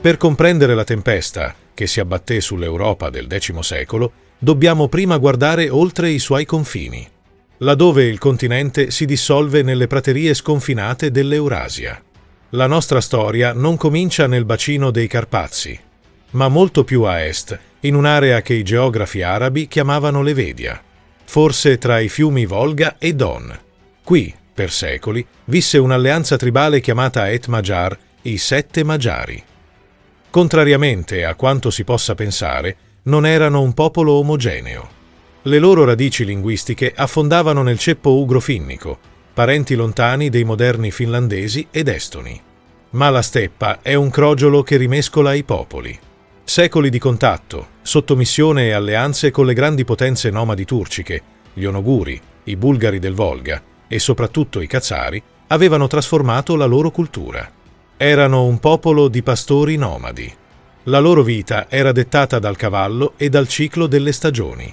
Per comprendere la tempesta che si abbatté sull'Europa del X secolo, dobbiamo prima guardare oltre i suoi confini, laddove il continente si dissolve nelle praterie sconfinate dell'Eurasia. La nostra storia non comincia nel bacino dei Carpazi, ma molto più a est, in un'area che i geografi arabi chiamavano l'Evedia, forse tra i fiumi Volga e Don. Qui, per secoli, visse un'alleanza tribale chiamata Et Magyar, i Sette Magiari. Contrariamente a quanto si possa pensare, non erano un popolo omogeneo. Le loro radici linguistiche affondavano nel ceppo ugro-finnico, parenti lontani dei moderni finlandesi ed estoni. Ma la steppa è un crogiolo che rimescola i popoli. Secoli di contatto, sottomissione e alleanze con le grandi potenze nomadi turciche, gli onoguri, i bulgari del Volga e soprattutto i khazari, avevano trasformato la loro cultura. Erano un popolo di pastori nomadi. La loro vita era dettata dal cavallo e dal ciclo delle stagioni.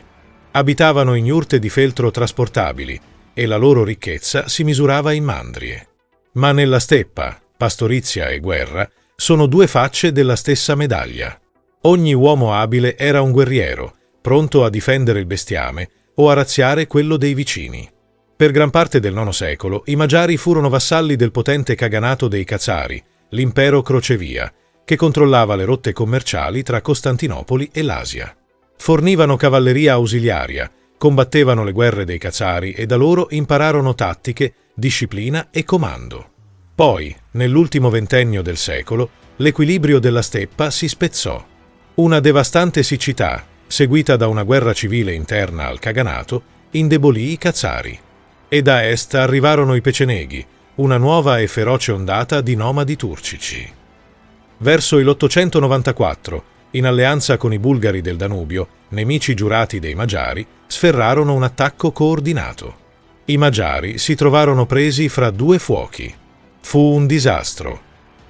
Abitavano in yurte di feltro trasportabili e la loro ricchezza si misurava in mandrie. Ma nella steppa, pastorizia e guerra sono due facce della stessa medaglia. Ogni uomo abile era un guerriero, pronto a difendere il bestiame o a razziare quello dei vicini. Per gran parte del IX secolo i Magiari furono vassalli del potente Kaganato dei Khazari, l'impero crocevia, che controllava le rotte commerciali tra Costantinopoli e l'Asia. Fornivano cavalleria ausiliaria, combattevano le guerre dei Khazari e da loro impararono tattiche, disciplina e comando. Poi, nell'ultimo ventennio del secolo, l'equilibrio della steppa si spezzò. Una devastante siccità, seguita da una guerra civile interna al Kaganato, indebolì i Khazari. E da est arrivarono i Peceneghi, una nuova e feroce ondata di nomadi turcici. Verso l'894, in alleanza con i bulgari del Danubio, nemici giurati dei Magiari, sferrarono un attacco coordinato. I Magiari si trovarono presi fra due fuochi. Fu un disastro.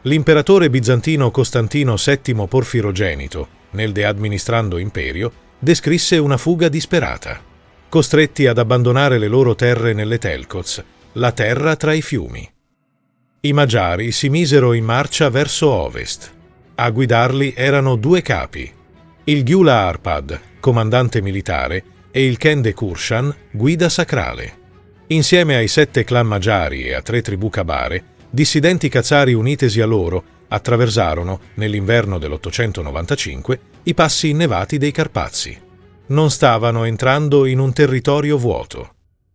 L'imperatore bizantino Costantino VII Porfirogenito, nel De Administrando Imperio, descrisse una fuga disperata. Costretti ad abbandonare le loro terre nelle Telcoz, la terra tra i fiumi. I Magiari si misero in marcia verso ovest. A guidarli erano due capi, il Gyula Arpad, comandante militare, e il Kende Kurshan, guida sacrale. Insieme ai 7 clan Magiari e a 3 tribù cabare, dissidenti khazari unitesi a loro attraversarono, nell'inverno dell'895, i passi innevati dei Carpazi. Non stavano entrando in un territorio vuoto.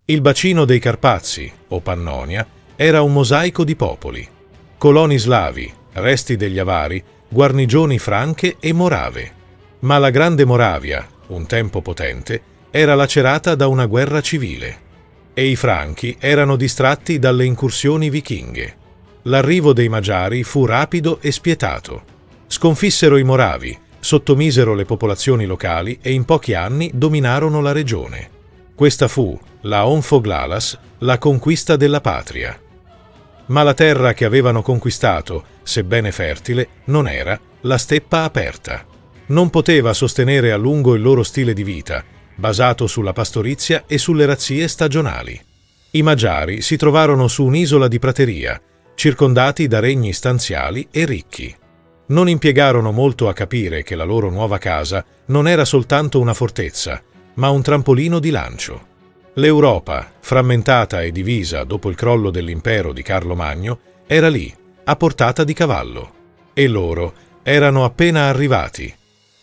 Il bacino dei Carpazi, o Pannonia, era un mosaico di popoli. Coloni slavi, resti degli Avari, guarnigioni franche e morave. Ma la Grande Moravia, un tempo potente, era lacerata da una guerra civile. E i Franchi erano distratti dalle incursioni vichinghe. L'arrivo dei Magiari fu rapido e spietato. Sconfissero i Moravi, sottomisero le popolazioni locali e in pochi anni dominarono la regione. Questa fu, la Onfoglalas, la conquista della patria. Ma la terra che avevano conquistato, sebbene fertile, non era la steppa aperta. Non poteva sostenere a lungo il loro stile di vita, basato sulla pastorizia e sulle razzie stagionali. I Magiari si trovarono su un'isola di prateria, circondati da regni stanziali e ricchi. Non impiegarono molto a capire che la loro nuova casa non era soltanto una fortezza, ma un trampolino di lancio. L'Europa, frammentata e divisa dopo il crollo dell'impero di Carlo Magno, era lì, a portata di cavallo. E loro erano appena arrivati.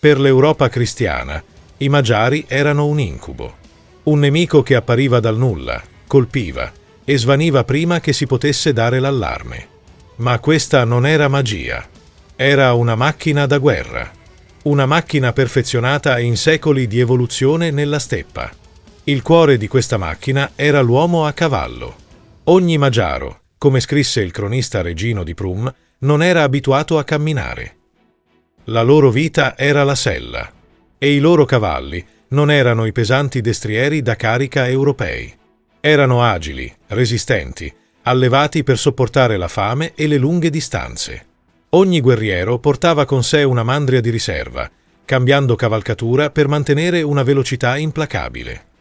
Per l'Europa cristiana, i Magiari erano un incubo. Un nemico che appariva dal nulla, colpiva e svaniva prima che si potesse dare l'allarme. Ma questa non era magia. Era una macchina da guerra. Una macchina perfezionata in secoli di evoluzione nella steppa. Il cuore di questa macchina era l'uomo a cavallo. Ogni magiaro, come scrisse il cronista Regino di Prum, non era abituato a camminare. La loro vita era la sella, e i loro cavalli non erano i pesanti destrieri da carica europei. Erano agili, resistenti, allevati per sopportare la fame e le lunghe distanze. Ogni guerriero portava con sé una mandria di riserva, cambiando cavalcatura per mantenere una velocità implacabile.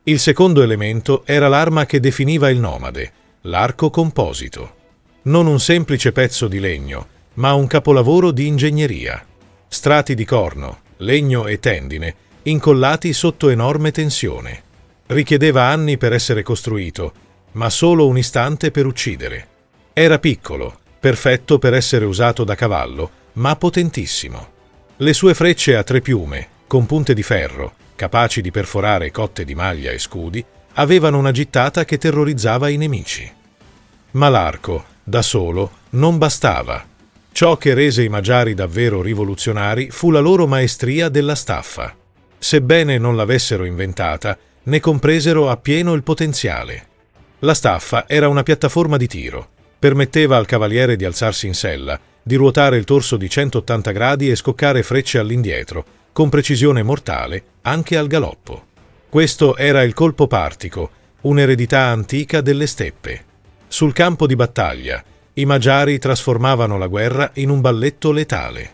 Il secondo elemento era l'arma che definiva il nomade, l'arco composito. Non un semplice pezzo di legno, ma un capolavoro di ingegneria. Strati di corno, legno e tendine, incollati sotto enorme tensione. Richiedeva anni per essere costruito, ma solo un istante per uccidere. Era piccolo, perfetto per essere usato da cavallo, ma potentissimo. Le sue frecce a 3 piume, con punte di ferro, capaci di perforare cotte di maglia e scudi, avevano una gittata che terrorizzava i nemici. Ma l'arco, da solo, non bastava. Ciò che rese i Magiari davvero rivoluzionari fu la loro maestria della staffa. Sebbene non l'avessero inventata, ne compresero appieno il potenziale. La staffa era una piattaforma di tiro. Permetteva al cavaliere di alzarsi in sella, di ruotare il torso di 180 gradi e scoccare frecce all'indietro, con precisione mortale, anche al galoppo. Questo era il colpo partico, un'eredità antica delle steppe. Sul campo di battaglia, i Magiari trasformavano la guerra in un balletto letale.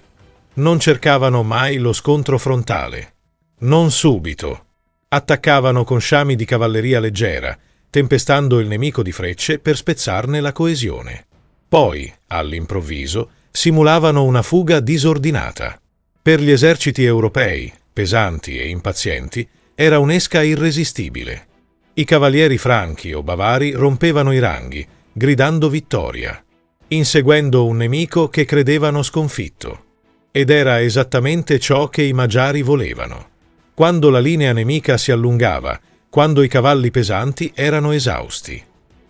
Non cercavano mai lo scontro frontale. Non subito. Attaccavano con sciami di cavalleria leggera, tempestando il nemico di frecce per spezzarne la coesione. Poi, all'improvviso, simulavano una fuga disordinata. Per gli eserciti europei, pesanti e impazienti, era un'esca irresistibile. I cavalieri franchi o bavari rompevano i ranghi, gridando vittoria, inseguendo un nemico che credevano sconfitto. Ed era esattamente ciò che i Magiari volevano. Quando la linea nemica si allungava, quando i cavalli pesanti erano esausti,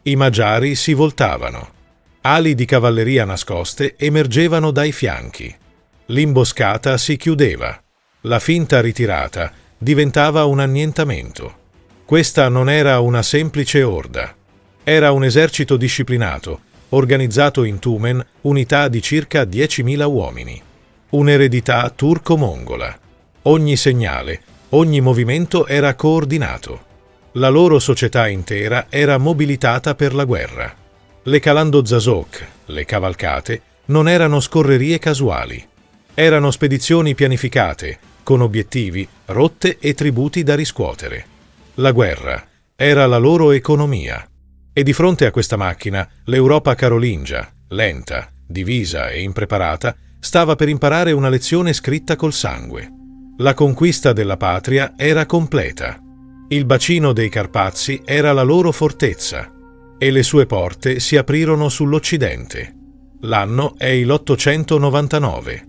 i Magiari si voltavano. Ali di cavalleria nascoste emergevano dai fianchi. L'imboscata si chiudeva. La finta ritirata diventava un annientamento. Questa non era una semplice orda. Era un esercito disciplinato, organizzato in tumen, unità di circa 10.000 uomini. Un'eredità turco-mongola. Ogni segnale, ogni movimento era coordinato. La loro società intera era mobilitata per la guerra. Le Calando Zazok, le cavalcate, non erano scorrerie casuali. Erano spedizioni pianificate, con obiettivi, rotte e tributi da riscuotere. La guerra era la loro economia. E di fronte a questa macchina, l'Europa carolingia, lenta, divisa e impreparata, stava per imparare una lezione scritta col sangue. La conquista della patria era completa. Il bacino dei Carpazi era la loro fortezza e le sue porte si aprirono sull'Occidente. L'anno è l'899,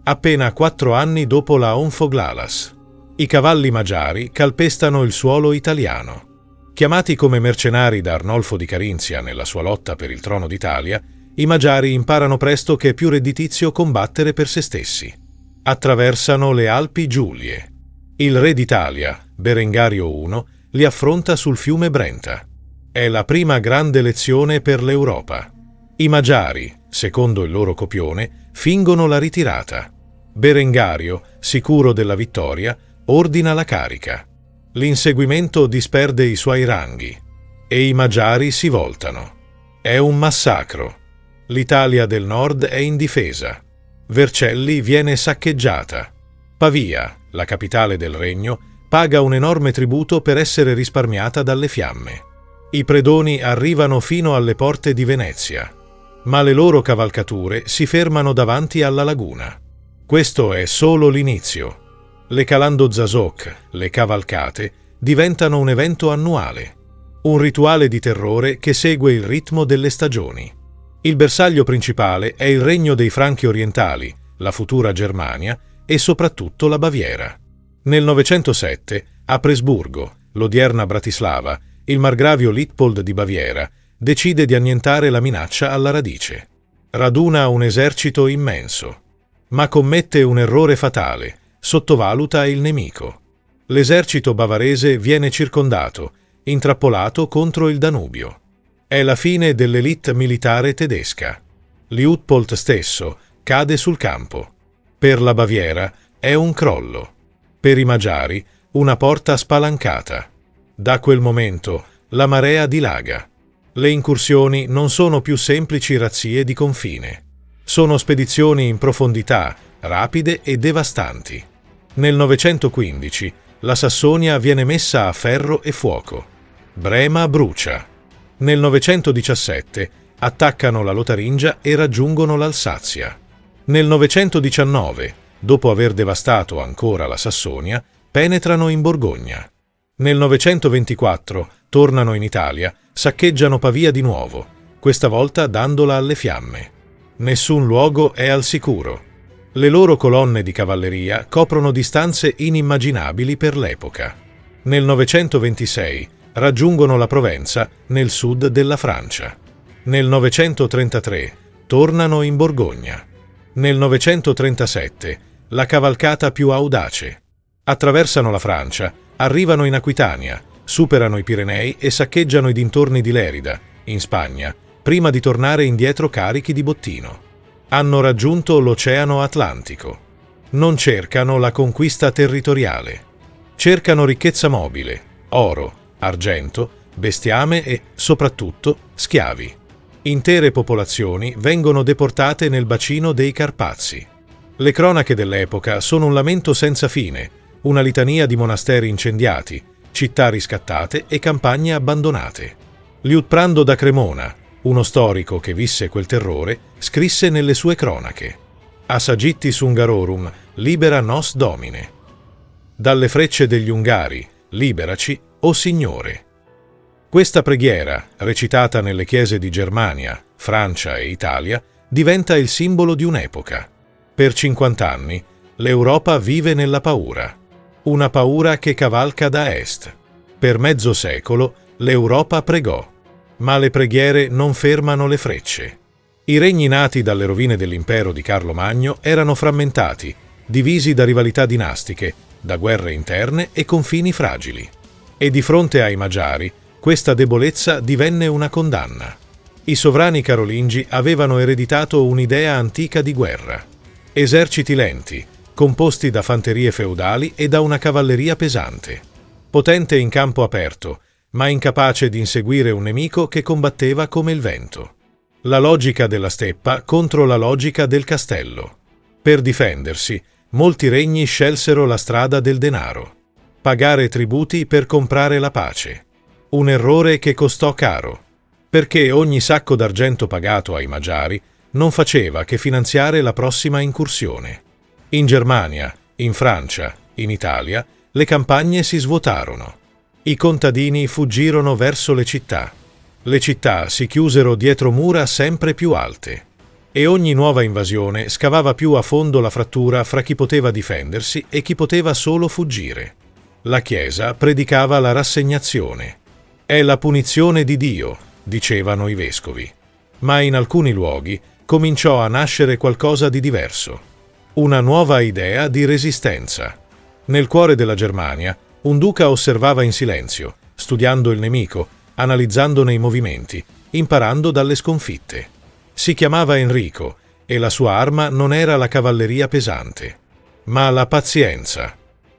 appena 4 anni dopo la Onfoglalas. I cavalli magiari calpestano il suolo italiano. Chiamati come mercenari da Arnolfo di Carinzia nella sua lotta per il trono d'Italia, i Magiari imparano presto che è più redditizio combattere per se stessi. Attraversano le Alpi Giulie. Il re d'Italia, Berengario I, li affronta sul fiume Brenta. È la prima grande lezione per l'Europa. I Magiari, secondo il loro copione, fingono la ritirata. Berengario, sicuro della vittoria, ordina la carica. L'inseguimento disperde i suoi ranghi e i Magiari si voltano. È un massacro. L'Italia del Nord è indifesa. Vercelli viene saccheggiata. Pavia, la capitale del regno, paga un enorme tributo per essere risparmiata dalle fiamme. I predoni arrivano fino alle porte di Venezia, ma le loro cavalcature si fermano davanti alla laguna. Questo è solo l'inizio. Le Calando Zazok, le cavalcate, diventano un evento annuale, un rituale di terrore che segue il ritmo delle stagioni. Il bersaglio principale è il regno dei Franchi orientali, la futura Germania e soprattutto la Baviera. Nel 907, a Presburgo, l'odierna Bratislava, il margravio Liutpold di Baviera decide di annientare la minaccia alla radice. Raduna un esercito immenso, ma commette un errore fatale, sottovaluta il nemico. L'esercito bavarese viene circondato, intrappolato contro il Danubio. È la fine dell'elite militare tedesca. Liutpold stesso cade sul campo. Per la Baviera è un crollo. Per i Magiari una porta spalancata. Da quel momento la marea dilaga. Le incursioni non sono più semplici razzie di confine. Sono spedizioni in profondità, rapide e devastanti. Nel 915 la Sassonia viene messa a ferro e fuoco. Brema brucia. Nel 917 attaccano la Lotaringia e raggiungono l'Alsazia. Nel 919, dopo aver devastato ancora la Sassonia, penetrano in Borgogna. Nel 924 tornano in Italia, saccheggiano Pavia di nuovo, questa volta dandola alle fiamme. Nessun luogo è al sicuro. Le loro colonne di cavalleria coprono distanze inimmaginabili per l'epoca. Nel 926 raggiungono la Provenza, nel sud della Francia. Nel 933 tornano in Borgogna. Nel 937 la cavalcata più audace. Attraversano la Francia, arrivano in Aquitania, superano i Pirenei e saccheggiano i dintorni di Lerida, in Spagna, prima di tornare indietro carichi di bottino. Hanno raggiunto l'Oceano Atlantico. Non cercano la conquista territoriale. Cercano ricchezza mobile, oro, argento, bestiame e, soprattutto, schiavi. Intere popolazioni vengono deportate nel bacino dei Carpazi. Le cronache dell'epoca sono un lamento senza fine, una litania di monasteri incendiati, città riscattate e campagne abbandonate. Liutprando da Cremona, uno storico che visse quel terrore, scrisse nelle sue cronache: A sagittis Hungarorum libera nos Domine. Dalle frecce degli Ungari, liberaci, o Signore. Questa preghiera, recitata nelle chiese di Germania, Francia e Italia, diventa il simbolo di un'epoca. Per 50 anni, l'Europa vive nella paura. Una paura che cavalca da est. Per mezzo secolo, l'Europa pregò. Ma le preghiere non fermano le frecce. I regni nati dalle rovine dell'impero di Carlo Magno erano frammentati, divisi da rivalità dinastiche, da guerre interne e confini fragili. E di fronte ai Magiari, questa debolezza divenne una condanna. I sovrani carolingi avevano ereditato un'idea antica di guerra. Eserciti lenti, composti da fanterie feudali e da una cavalleria pesante. Potente in campo aperto, ma incapace di inseguire un nemico che combatteva come il vento. La logica della steppa contro la logica del castello. Per difendersi, molti regni scelsero la strada del denaro. Pagare tributi per comprare la pace. Un errore che costò caro, perché ogni sacco d'argento pagato ai Magiari non faceva che finanziare la prossima incursione. In Germania, in Francia, in Italia, le campagne si svuotarono. I contadini fuggirono verso le città. Le città si chiusero dietro mura sempre più alte. E ogni nuova invasione scavava più a fondo la frattura fra chi poteva difendersi e chi poteva solo fuggire. La Chiesa predicava la rassegnazione. È la punizione di Dio, dicevano i vescovi. Ma in alcuni luoghi cominciò a nascere qualcosa di diverso. Una nuova idea di resistenza. Nel cuore della Germania, un duca osservava in silenzio, studiando il nemico, analizzandone i movimenti, imparando dalle sconfitte. Si chiamava Enrico e la sua arma non era la cavalleria pesante, ma la pazienza.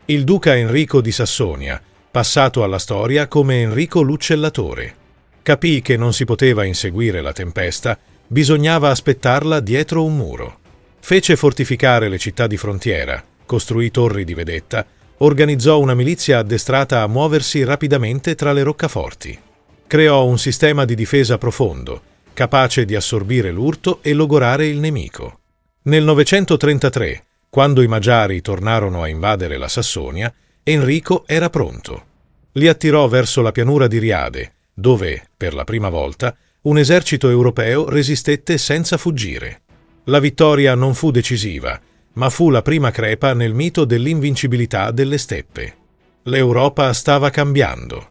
Il duca Enrico di Sassonia, passato alla storia come Enrico l'Uccellatore, capì che non si poteva inseguire la tempesta, bisognava aspettarla dietro un muro. Fece fortificare le città di frontiera, costruì torri di vedetta, organizzò una milizia addestrata a muoversi rapidamente tra le roccaforti. Creò un sistema di difesa profondo, capace di assorbire l'urto e logorare il nemico. Nel 933, quando i Magiari tornarono a invadere la Sassonia, Enrico era pronto. Li attirò verso la pianura di Riade, dove, per la prima volta, un esercito europeo resistette senza fuggire. La vittoria non fu decisiva, ma fu la prima crepa nel mito dell'invincibilità delle steppe. L'Europa stava cambiando.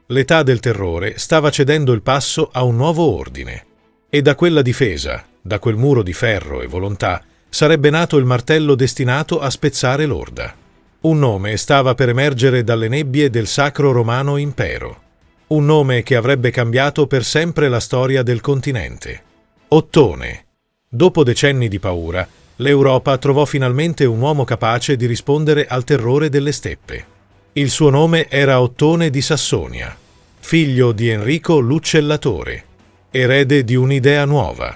L'età del terrore stava cedendo il passo a un nuovo ordine. E da quella difesa, da quel muro di ferro e volontà, sarebbe nato il martello destinato a spezzare l'orda. Un nome stava per emergere dalle nebbie del Sacro Romano Impero. Un nome che avrebbe cambiato per sempre la storia del continente. Ottone. Dopo decenni di paura, l'Europa trovò finalmente un uomo capace di rispondere al terrore delle steppe. Il suo nome era Ottone di Sassonia, figlio di Enrico l'Uccellatore, erede di un'idea nuova.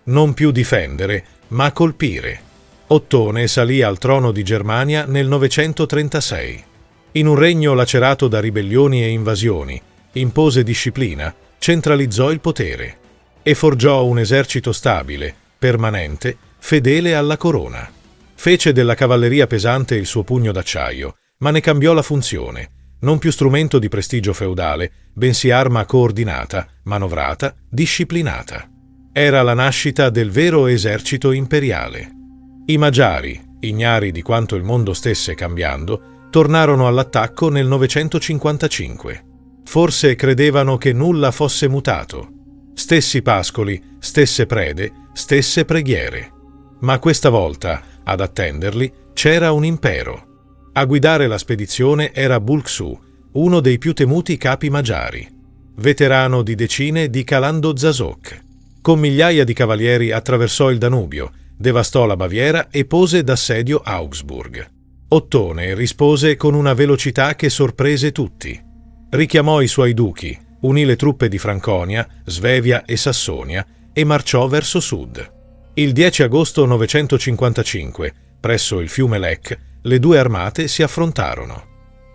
Non più difendere, ma colpire. Ottone salì al trono di Germania nel 936. In un regno lacerato da ribellioni e invasioni, impose disciplina, centralizzò il potere e forgiò un esercito stabile, permanente, fedele alla corona. Fece della cavalleria pesante il suo pugno d'acciaio, ma ne cambiò la funzione, non più strumento di prestigio feudale, bensì arma coordinata, manovrata, disciplinata. Era la nascita del vero esercito imperiale. I Magiari, ignari di quanto il mondo stesse cambiando, tornarono all'attacco nel 955. Forse credevano che nulla fosse mutato. Stessi pascoli, stesse prede, stesse preghiere. Ma questa volta, ad attenderli, c'era un impero. A guidare la spedizione era Bulxu, uno dei più temuti capi magiari. Veterano di decine di Calando Zazok. Con migliaia di cavalieri attraversò il Danubio, devastò la Baviera e pose d'assedio Augsburg. Ottone rispose con una velocità che sorprese tutti. Richiamò i suoi duchi, unì le truppe di Franconia, Svevia e Sassonia e marciò verso sud. Il 10 agosto 955, presso il fiume Lech, le due armate si affrontarono.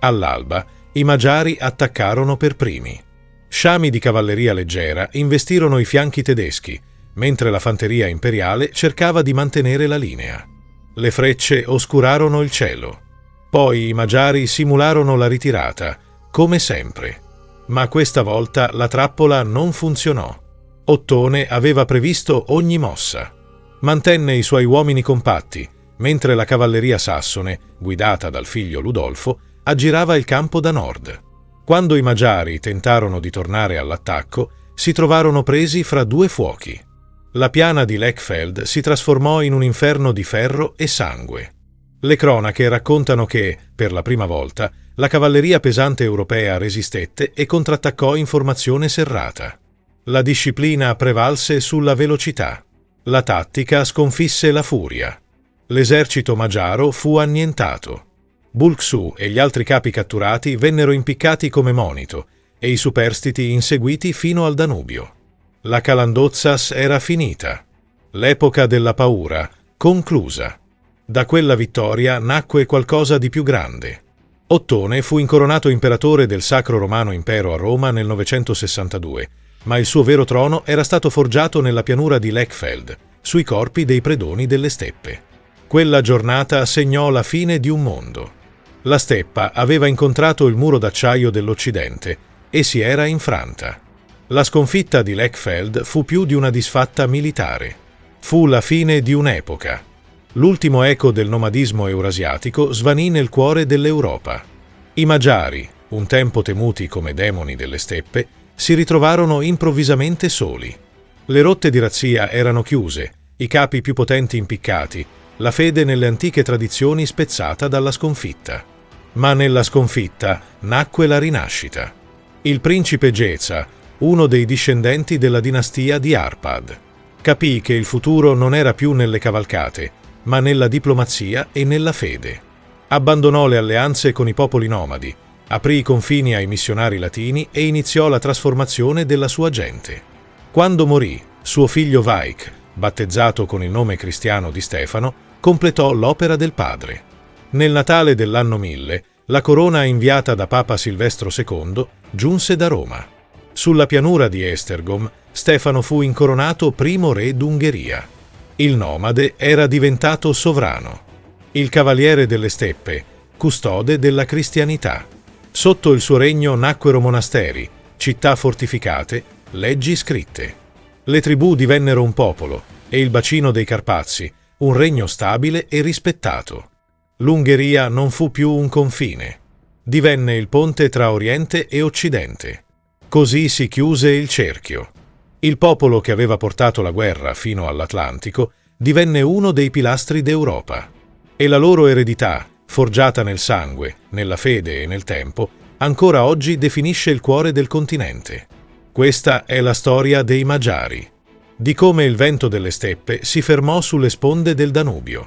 All'alba, i Magiari attaccarono per primi. Sciami di cavalleria leggera investirono i fianchi tedeschi, mentre la fanteria imperiale cercava di mantenere la linea. Le frecce oscurarono il cielo. Poi i Magiari simularono la ritirata, come sempre. Ma questa volta la trappola non funzionò. Ottone aveva previsto ogni mossa. Mantenne i suoi uomini compatti, mentre la cavalleria sassone, guidata dal figlio Ludolfo, aggirava il campo da nord. Quando i Magiari tentarono di tornare all'attacco, si trovarono presi fra due fuochi. La piana di Lechfeld si trasformò in un inferno di ferro e sangue. Le cronache raccontano che, per la prima volta, la cavalleria pesante europea resistette e contrattaccò in formazione serrata. La disciplina prevalse sulla velocità. La tattica sconfisse la furia. L'esercito magiaro fu annientato. Bulxu e gli altri capi catturati vennero impiccati come monito e i superstiti inseguiti fino al Danubio. La Calandozzas era finita. L'epoca della paura, conclusa. Da quella vittoria nacque qualcosa di più grande. Ottone fu incoronato imperatore del Sacro Romano Impero a Roma nel 962, ma il suo vero trono era stato forgiato nella pianura di Lechfeld, sui corpi dei predoni delle steppe. Quella giornata segnò la fine di un mondo. La steppa aveva incontrato il muro d'acciaio dell'Occidente e si era infranta. La sconfitta di Lechfeld fu più di una disfatta militare. Fu la fine di un'epoca. L'ultimo eco del nomadismo eurasiatico svanì nel cuore dell'Europa. I Magiari, un tempo temuti come demoni delle steppe, si ritrovarono improvvisamente soli. Le rotte di razzia erano chiuse, i capi più potenti impiccati, la fede nelle antiche tradizioni spezzata dalla sconfitta. Ma nella sconfitta nacque la rinascita. Il principe Geza, uno dei discendenti della dinastia di Arpad, capì che il futuro non era più nelle cavalcate, ma nella diplomazia e nella fede. Abbandonò le alleanze con i popoli nomadi, aprì i confini ai missionari latini e iniziò la trasformazione della sua gente. Quando morì, suo figlio Vaik, battezzato con il nome cristiano di Stefano, completò l'opera del padre. Nel Natale dell'anno 1000, la corona inviata da Papa Silvestro II giunse da Roma. Sulla pianura di Esztergom, Stefano fu incoronato primo re d'Ungheria. Il nomade era diventato sovrano. Il cavaliere delle steppe, custode della cristianità. Sotto il suo regno nacquero monasteri, città fortificate, leggi scritte. Le tribù divennero un popolo e il bacino dei Carpazi, un regno stabile e rispettato. L'Ungheria non fu più un confine. Divenne il ponte tra Oriente e Occidente. Così si chiuse il cerchio. Il popolo che aveva portato la guerra fino all'Atlantico divenne uno dei pilastri d'Europa. E la loro eredità, forgiata nel sangue, nella fede e nel tempo, ancora oggi definisce il cuore del continente. Questa è la storia dei Magiari, di come il vento delle steppe si fermò sulle sponde del Danubio,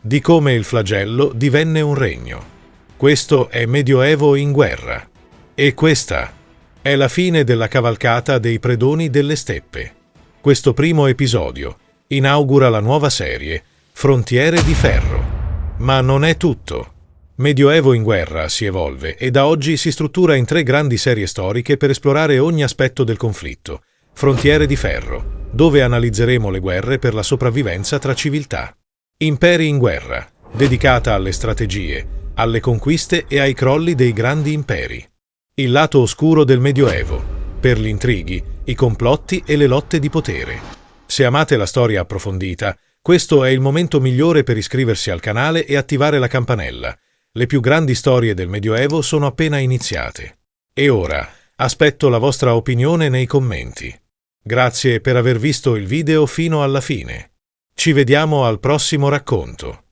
di come il flagello divenne un regno. Questo è Medioevo in guerra. E questa è la fine della cavalcata dei predoni delle steppe. Questo primo episodio inaugura la nuova serie Frontiere di Ferro. Ma non è tutto. Medioevo in guerra si evolve e da oggi si struttura in 3 grandi serie storiche per esplorare ogni aspetto del conflitto. Frontiere di Ferro, dove analizzeremo le guerre per la sopravvivenza tra civiltà. Imperi in guerra, dedicata alle strategie, alle conquiste e ai crolli dei grandi imperi. Il lato oscuro del Medioevo, per gli intrighi, i complotti e le lotte di potere. Se amate la storia approfondita, questo è il momento migliore per iscriversi al canale e attivare la campanella. Le più grandi storie del Medioevo sono appena iniziate. E ora, aspetto la vostra opinione nei commenti. Grazie per aver visto il video fino alla fine. Ci vediamo al prossimo racconto.